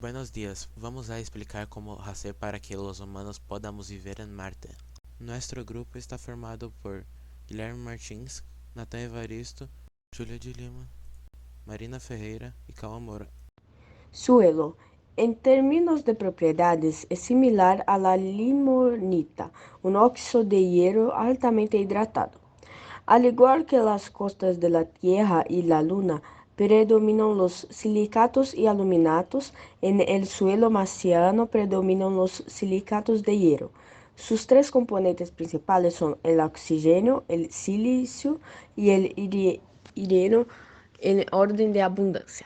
Buenos días, vamos a explicar cómo hacer para que los humanos podamos vivir en Marte. Nuestro grupo está formado por Guilherme Martins, Natan Evaristo, Júlia de Lima, Marina Ferreira y Calma Moura. Suelo, en términos de propiedades, es similar a la limonita, un óxido de hierro altamente hidratado. Al igual que las costas de la Tierra y la Luna, predominan los silicatos y aluminatos, en el suelo marciano predominan los silicatos de hierro. Sus tres componentes principales son el oxígeno, el silicio y el hidrógeno en orden de abundancia.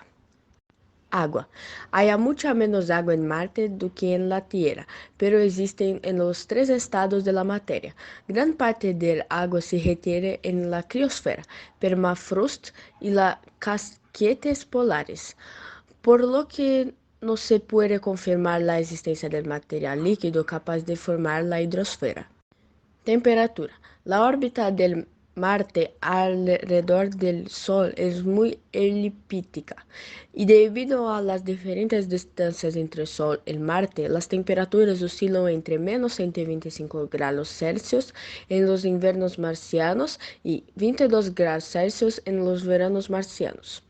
Agua. Hay mucha menos agua en Marte do que en la Tierra, pero existen en los tres estados de la materia. Gran parte del agua se retiene en la criosfera, permafrost y las casquetes polares, por lo que no se puede confirmar la existencia del material líquido capaz de formar la hidrosfera. Temperatura. La órbita del Marte alrededor del Sol es muy elíptica y debido a las diferentes distancias entre el Sol y Marte, las temperaturas oscilan entre menos 125 grados Celsius en los inviernos marcianos y 22 grados Celsius en los veranos marcianos.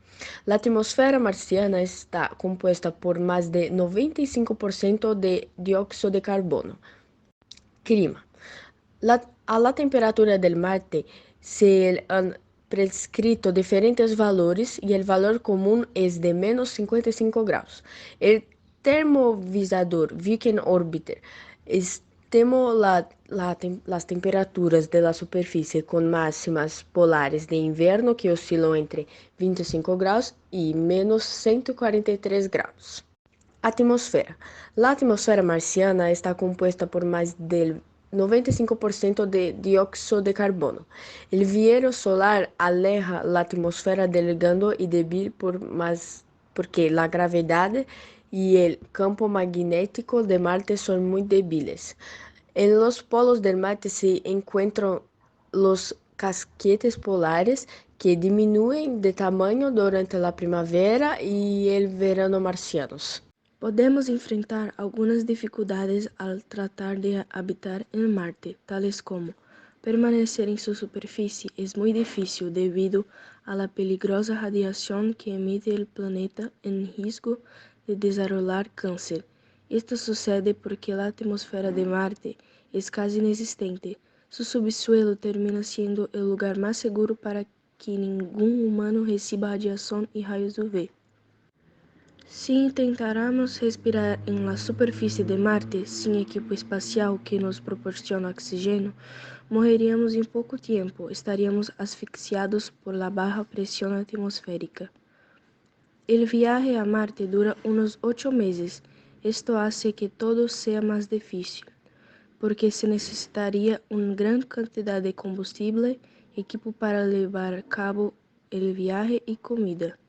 La atmósfera marciana está compuesta por más de 95% de dióxido de carbono. Clima. A la temperatura del Marte se han prescrito diferentes valores y el valor común es de menos 55 grados. El termovisor Viking Orbiter estimó las temperaturas de la superficie con máximas polares de invierno que oscilan entre 25 grados y menos 143 grados. Atmosfera. La atmósfera marciana está compuesta por más del 95% de dióxido de carbono. El viento solar aleja la atmósfera delgado y débil porque la gravedad y el campo magnético de Marte son muy débiles. En los polos del Marte se encuentran los casquetes polares que disminuyen de tamaño durante la primavera y el verano marcianos. Podemos enfrentar algunas dificultades al tratar de habitar en Marte, tales como permanecer en su superficie es muy difícil debido a la peligrosa radiación que emite el planeta en riesgo de desarrollar cáncer. Esto sucede porque la atmósfera de Marte es casi inexistente. Su subsuelo termina siendo el lugar más seguro para que ningún humano reciba radiación y rayos UV. Si intentáramos respirar en la superficie de Marte sin equipo espacial que nos proporciona oxígeno, morreríamos en poco tiempo, estaríamos asfixiados por la baja presión atmosférica. El viaje a Marte dura unos 8 meses. Esto hace que todo sea más difícil, porque se necesitaría una gran cantidad de combustible, equipo para llevar a cabo el viaje y comida.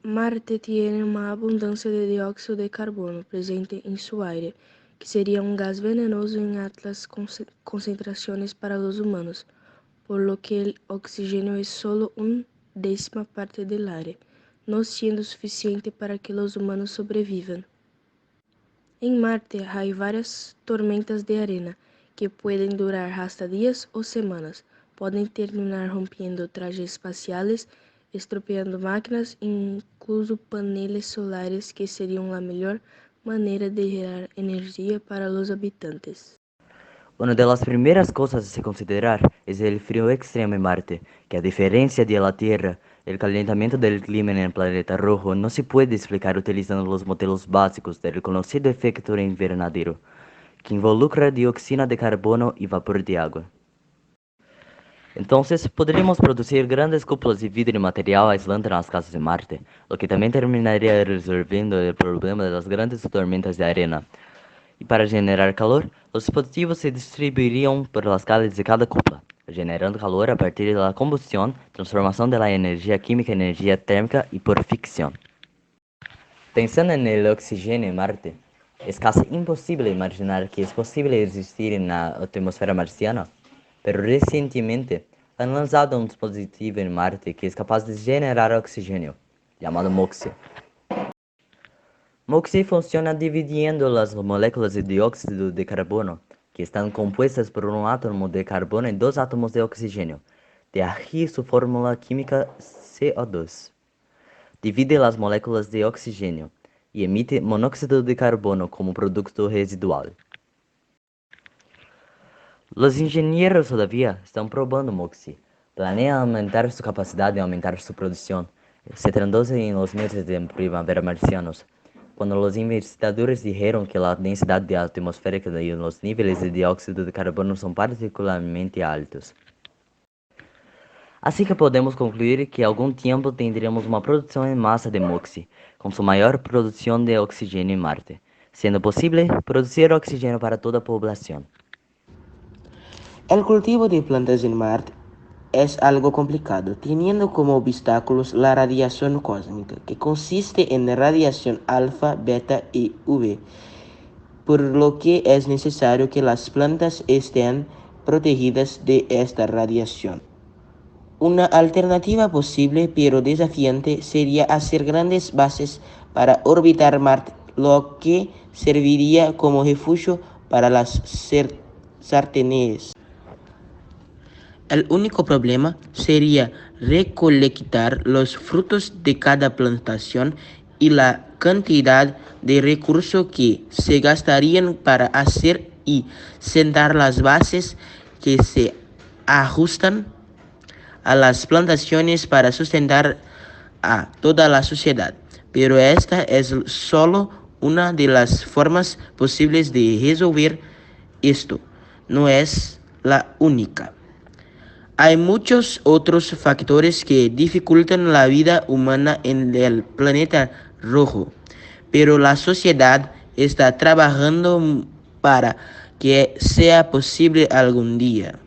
Marte tiene una abundancia de dióxido de carbono presente en su aire, que sería un gas venenoso en altas concentraciones para los humanos, por lo que el oxígeno es solo una décima parte del aire, no siendo suficiente para que los humanos sobrevivan. En Marte hay varias tormentas de arena que pueden durar hasta días o semanas, pueden terminar rompiendo trajes espaciales, estropeando máquinas e incluso paneles solares que seriam a melhor maneira de gerar energia para los habitantes. Una de las primeras cosas a considerar es el frío extremo en Marte, que a diferencia de la Tierra, el calentamiento del clima en el planeta rojo no se puede explicar utilizando los modelos básicos del conocido efecto invernadero, que involucra dioxina de carbono y vapor de agua. Entonces, podríamos producir grandes cúpulas de vidrio y material aislante en las casas de Marte, lo que también terminaría resolviendo el problema de las grandes tormentas de arena. Y para generar calor, los dispositivos se distribuirían por las calles de cada cúpula, generando calor a partir de la combustión, transformación de la energía química en energía térmica y por ficción. Pensando en el oxígeno en Marte, es casi imposible imaginar que es posible existir en la atmósfera marciana, pero recientemente han lanzado un dispositivo en Marte que es capaz de generar oxígeno, llamado MOXIE. MOXIE funciona dividiendo las moléculas de dióxido de carbono, que están compuestas por un átomo de carbono y dos átomos de oxígeno. De ahí su fórmula química CO2. Divide las moléculas de oxígeno y emite monóxido de carbono como producto residual. Los ingenieros todavía están probando MOXIE. Planean aumentar su capacidad y aumentar su producción, centrándose en los meses de primavera marcianos, cuando los investigadores dijeron que la densidad atmosférica y los niveles de dióxido de carbono son particularmente altos. Así que podemos concluir que algún tiempo tendremos una producción en masa de MOXIE, con su mayor producción de oxígeno en Marte, siendo posible producir oxígeno para toda la población. El cultivo de plantas en Marte es algo complicado, teniendo como obstáculos la radiación cósmica, que consiste en radiación alfa, beta y UV, por lo que es necesario que las plantas estén protegidas de esta radiación. Una alternativa posible pero desafiante sería hacer grandes bases para orbitar Marte, lo que serviría como refugio para las sartenes. El único problema sería recolectar los frutos de cada plantación y la cantidad de recursos que se gastarían para hacer y sentar las bases que se ajustan a las plantaciones para sustentar a toda la sociedad. Pero esta es solo una de las formas posibles de resolver esto, no es la única. Hay muchos otros factores que dificultan la vida humana en el planeta rojo, pero la sociedad está trabajando para que sea posible algún día.